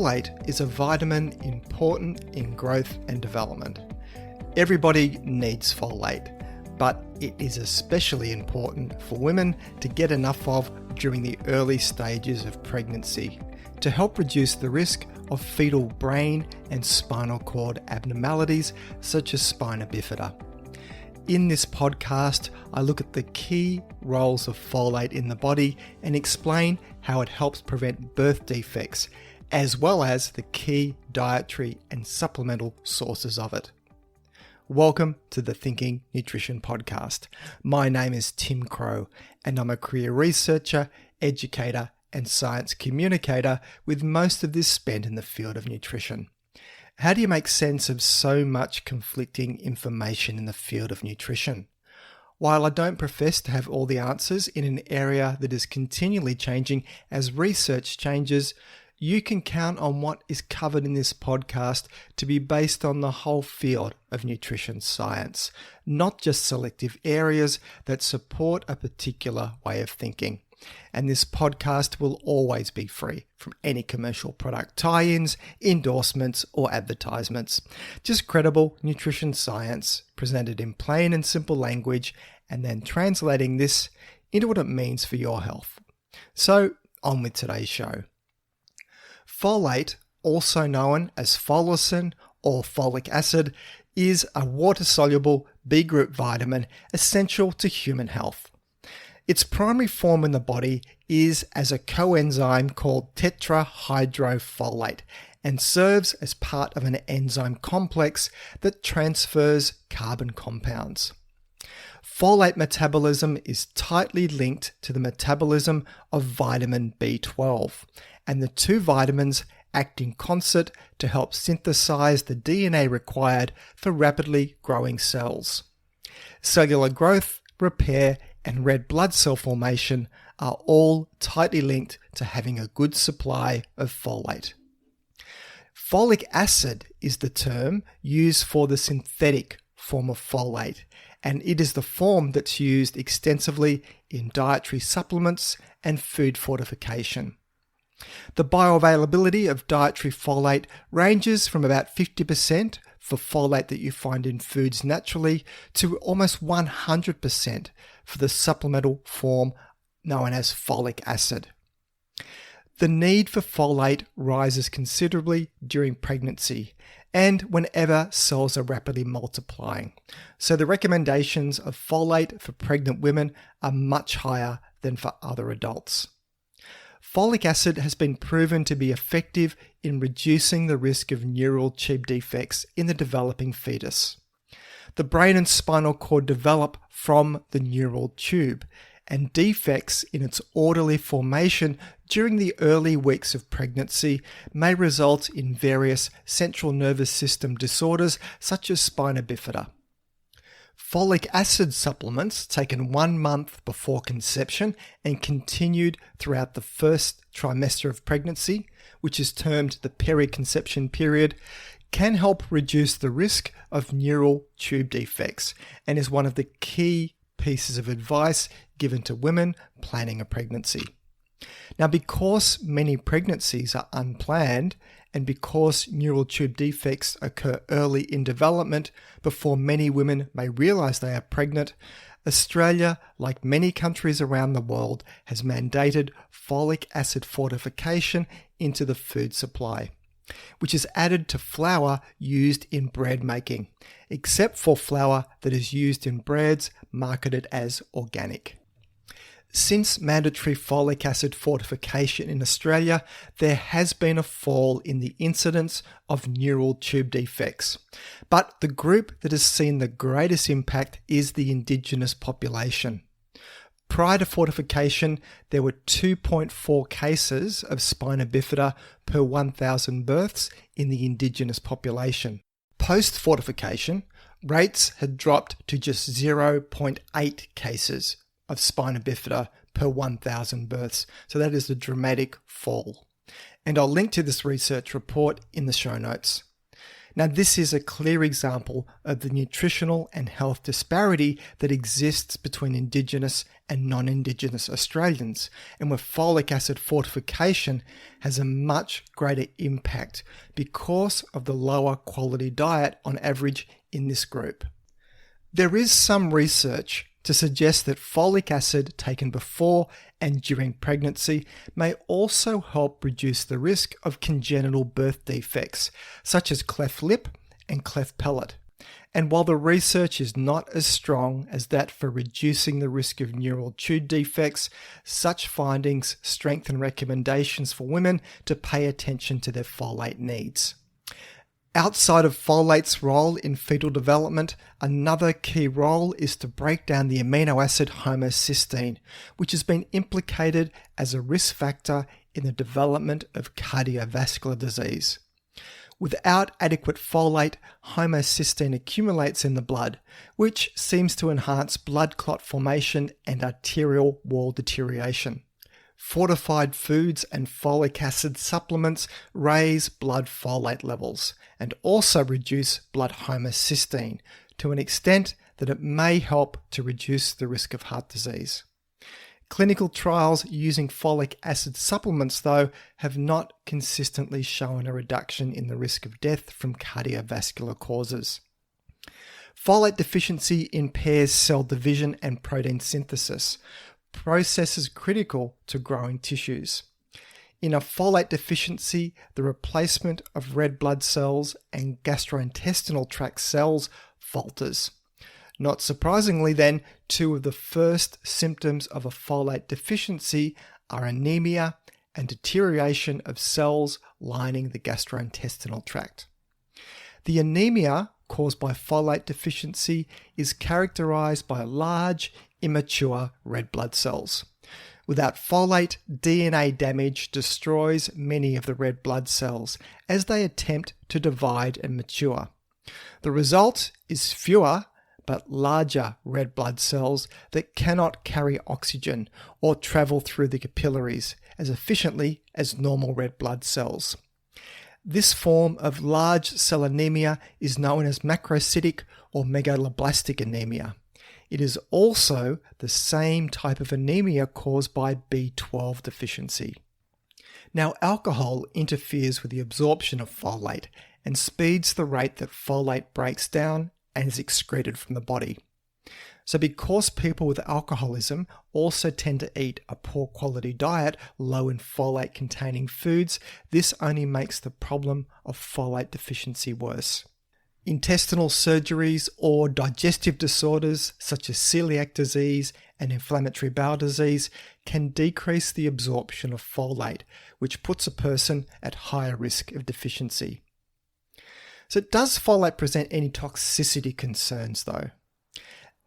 Folate is a vitamin important in growth and development. Everybody needs folate, but it is especially important for women to get enough of during the early stages of pregnancy to help reduce the risk of fetal brain and spinal cord abnormalities such as spina bifida. In this podcast, I look at the key roles of folate in the body and explain how it helps prevent birth defects, as well as the key dietary and supplemental sources of it. Welcome to the Thinking Nutrition Podcast. My name is Tim Crow, and I'm a career researcher, educator, and science communicator, with most of this spent in the field of nutrition. How do you make sense of so much conflicting information in the field of nutrition? While I don't profess to have all the answers in an area that is continually changing as research changes, you can count on what is covered in this podcast to be based on the whole field of nutrition science, not just selective areas that support a particular way of thinking. And this podcast will always be free from any commercial product tie-ins, endorsements, or advertisements. Just credible nutrition science presented in plain and simple language, and then translating this into what it means for your health. So, on with today's show. Folate, also known as folacin or folic acid, is a water-soluble B-group vitamin essential to human health. Its primary form in the body is as a coenzyme called tetrahydrofolate and serves as part of an enzyme complex that transfers carbon compounds. Folate metabolism is tightly linked to the metabolism of vitamin B12, and the two vitamins act in concert to help synthesize the DNA required for rapidly growing cells. Cellular growth, repair, and red blood cell formation are all tightly linked to having a good supply of folate. Folic acid is the term used for the synthetic form of folate, and it is the form that's used extensively in dietary supplements and food fortification. The bioavailability of dietary folate ranges from about 50% for folate that you find in foods naturally to almost 100% for the supplemental form known as folic acid. The need for folate rises considerably during pregnancy and whenever cells are rapidly multiplying. So the recommendations of folate for pregnant women are much higher than for other adults. Folic acid has been proven to be effective in reducing the risk of neural tube defects in the developing fetus. The brain and spinal cord develop from the neural tube, and defects in its orderly formation during the early weeks of pregnancy may result in various central nervous system disorders such as spina bifida. Folic acid supplements taken 1 month before conception and continued throughout the first trimester of pregnancy, which is termed the periconception period, can help reduce the risk of neural tube defects and is one of the key pieces of advice given to women planning a pregnancy. Now, because many pregnancies are unplanned and because neural tube defects occur early in development before many women may realize they are pregnant, Australia, like many countries around the world, has mandated folic acid fortification into the food supply, which is added to flour used in bread making, except for flour that is used in breads marketed as organic. Since mandatory folic acid fortification in Australia, there has been a fall in the incidence of neural tube defects. But the group that has seen the greatest impact is the Indigenous population. Prior to fortification, there were 2.4 cases of spina bifida per 1,000 births in the Indigenous population. Post-fortification, rates had dropped to just 0.8 cases of spina bifida per 1,000 births. So that is a dramatic fall. And I'll link to this research report in the show notes. Now, this is a clear example of the nutritional and health disparity that exists between Indigenous and non-Indigenous Australians, and where folic acid fortification has a much greater impact because of the lower quality diet on average in this group. There is some research to suggest that folic acid taken before and during pregnancy may also help reduce the risk of congenital birth defects, such as cleft lip and cleft palate. And while the research is not as strong as that for reducing the risk of neural tube defects, such findings strengthen recommendations for women to pay attention to their folate needs. Outside of folate's role in fetal development, another key role is to break down the amino acid homocysteine, which has been implicated as a risk factor in the development of cardiovascular disease. Without adequate folate, homocysteine accumulates in the blood, which seems to enhance blood clot formation and arterial wall deterioration. Fortified foods and folic acid supplements raise blood folate levels and also reduce blood homocysteine to an extent that it may help to reduce the risk of heart disease. Clinical trials using folic acid supplements, though, have not consistently shown a reduction in the risk of death from cardiovascular causes. Folate deficiency impairs cell division and protein synthesis, processes critical to growing tissues. In a folate deficiency, the replacement of red blood cells and gastrointestinal tract cells falters. Not surprisingly then, two of the first symptoms of a folate deficiency are anemia and deterioration of cells lining the gastrointestinal tract. The anemia caused by folate deficiency is characterized by large, immature red blood cells. Without folate, DNA damage destroys many of the red blood cells as they attempt to divide and mature. The result is fewer but larger red blood cells that cannot carry oxygen or travel through the capillaries as efficiently as normal red blood cells. This form of large cell anemia is known as macrocytic or megaloblastic anemia. It is also the same type of anemia caused by B12 deficiency. Now, alcohol interferes with the absorption of folate and speeds the rate that folate breaks down and is excreted from the body. So because people with alcoholism also tend to eat a poor quality diet low in folate containing foods, this only makes the problem of folate deficiency worse. Intestinal surgeries or digestive disorders such as celiac disease and inflammatory bowel disease can decrease the absorption of folate, which puts a person at higher risk of deficiency. So does folate present any toxicity concerns though?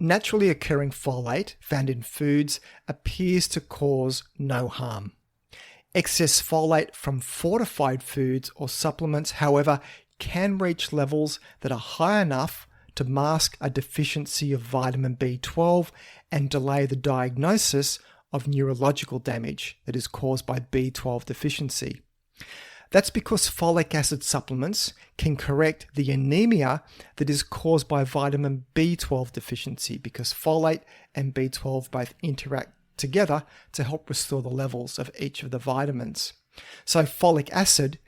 Naturally occurring folate found in foods appears to cause no harm. Excess folate from fortified foods or supplements, however, can reach levels that are high enough to mask a deficiency of vitamin B12 and delay the diagnosis of neurological damage that is caused by B12 deficiency. That's because folic acid supplements can correct the anemia that is caused by vitamin B12 deficiency, because folate and B12 both interact together to help restore the levels of each of the vitamins. So folic acid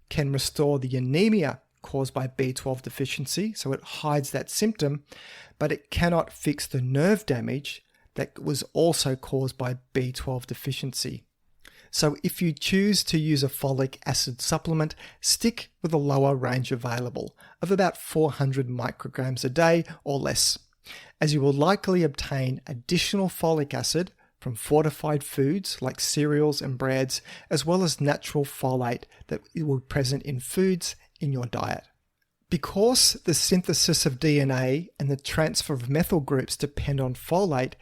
can restore the anemia caused by B12 deficiency, so it hides that symptom, but it cannot fix the nerve damage that was also caused by B12 deficiency. So if you choose to use a folic acid supplement, stick with a lower range available of about 400 micrograms a day or less, as you will likely obtain additional folic acid from fortified foods like cereals and breads, as well as natural folate that will be present in foods in your diet. Because the synthesis of DNA and the transfer of methyl groups depend on folate,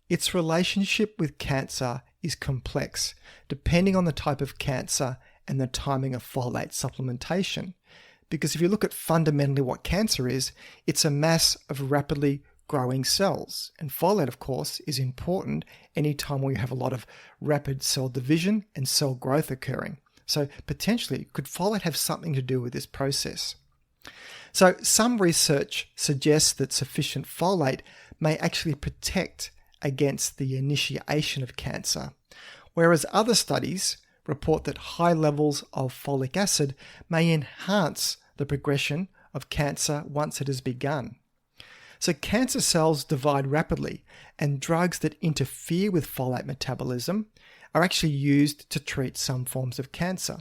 its relationship with cancer is complex, depending on the type of cancer and the timing of folate supplementation. Because if you look at fundamentally what cancer is, it's a mass of rapidly growing cells. And folate, of course, is important anytime where you have a lot of rapid cell division and cell growth occurring. So potentially, could folate have something to do with this process? So some research suggests that sufficient folate may actually protect against the initiation of cancer, whereas other studies report that high levels of folic acid may enhance the progression of cancer once it has begun. So cancer cells divide rapidly, and drugs that interfere with folate metabolism are actually used to treat some forms of cancer.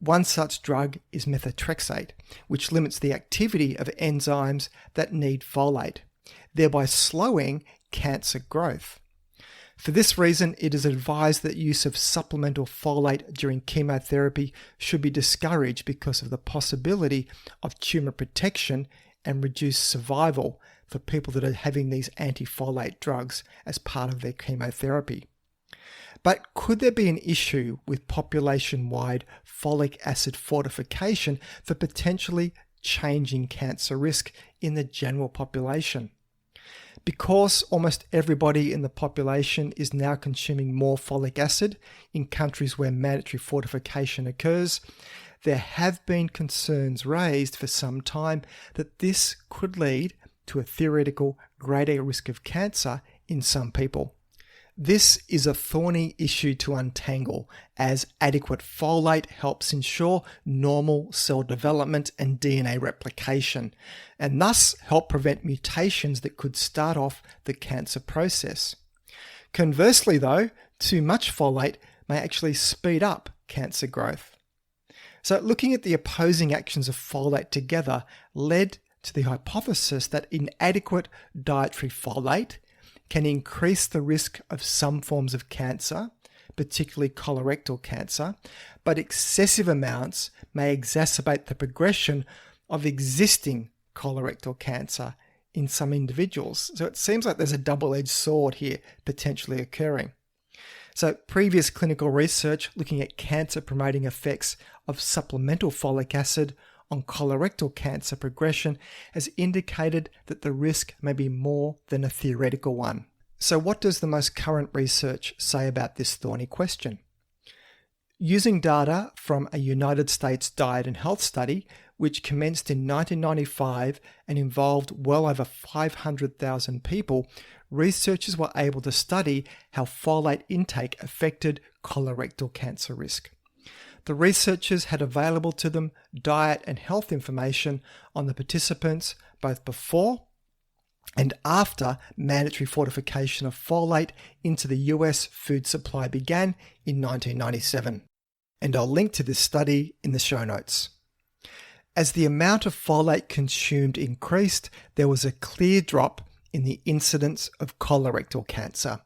One such drug is methotrexate, which limits the activity of enzymes that need folate, thereby slowing cancer growth. For this reason, it is advised that use of supplemental folate during chemotherapy should be discouraged because of the possibility of tumor protection and reduced survival for people that are having these anti-folate drugs as part of their chemotherapy. But could there be an issue with population-wide folic acid fortification for potentially changing cancer risk in the general population? Because almost everybody in the population is now consuming more folic acid in countries where mandatory fortification occurs, there have been concerns raised for some time that this could lead to a theoretical greater risk of cancer in some people. This is a thorny issue to untangle, as adequate folate helps ensure normal cell development and DNA replication, and thus help prevent mutations that could start off the cancer process. Conversely though, too much folate may actually speed up cancer growth. So looking at the opposing actions of folate together led to the hypothesis that inadequate dietary folate can increase the risk of some forms of cancer, particularly colorectal cancer, but excessive amounts may exacerbate the progression of existing colorectal cancer in some individuals. So it seems like there's a double-edged sword here potentially occurring. So previous clinical research looking at cancer-promoting effects of supplemental folic acid on colorectal cancer progression has indicated that the risk may be more than a theoretical one. So what does the most current research say about this thorny question? Using data from a United States diet and health study, which commenced in 1995 and involved well over 500,000 people, researchers were able to study how folate intake affected colorectal cancer risk. The researchers had available to them diet and health information on the participants both before and after mandatory fortification of folate into the US food supply began in 1997. And I'll link to this study in the show notes. As the amount of folate consumed increased, there was a clear drop in the incidence of colorectal cancer,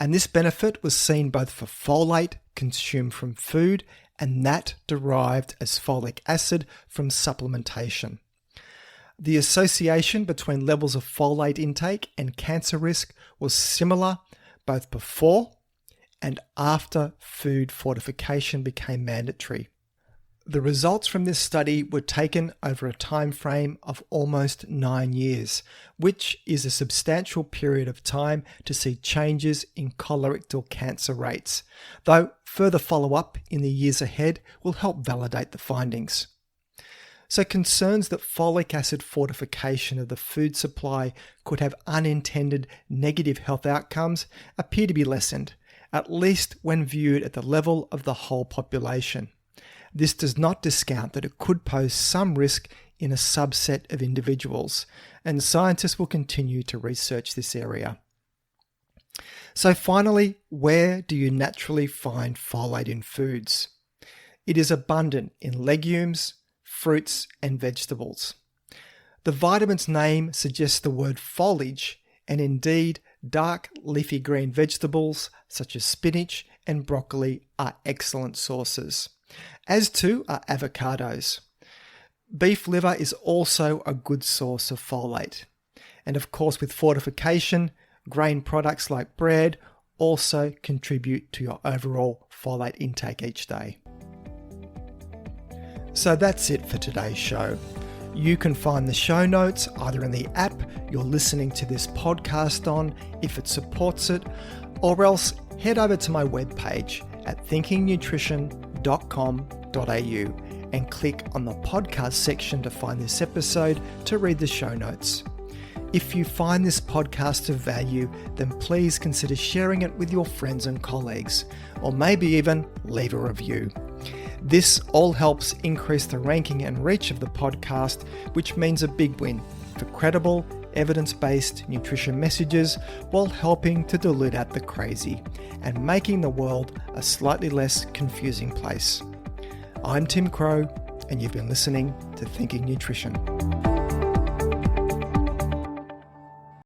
and this benefit was seen both for folate consumed from food and that derived as folic acid from supplementation. The association between levels of folate intake and cancer risk was similar both before and after food fortification became mandatory. The results from this study were taken over a time frame of almost 9 years, which is a substantial period of time to see changes in colorectal cancer rates, though further follow-up in the years ahead will help validate the findings. So concerns that folic acid fortification of the food supply could have unintended negative health outcomes appear to be lessened, at least when viewed at the level of the whole population. This does not discount that it could pose some risk in a subset of individuals, and scientists will continue to research this area. So finally, where do you naturally find folate in foods? It is abundant in legumes, fruits, and vegetables. The vitamin's name suggests the word foliage, and indeed, dark leafy green vegetables such as spinach and broccoli are excellent sources, as too are avocados. Beef liver is also a good source of folate. And of course, with fortification, grain products like bread also contribute to your overall folate intake each day. So that's it for today's show. You can find the show notes either in the app you're listening to this podcast on, if it supports it, or else head over to my webpage at thinkingnutrition.com.au and click on the podcast section to find this episode to read the show notes. If you find this podcast of value, then please consider sharing it with your friends and colleagues, or maybe even leave a review. This all helps increase the ranking and reach of the podcast, which means a big win for credible, evidence-based nutrition messages while helping to dilute out the crazy and making the world a slightly less confusing place. I'm Tim Crow, and you've been listening to Thinking Nutrition.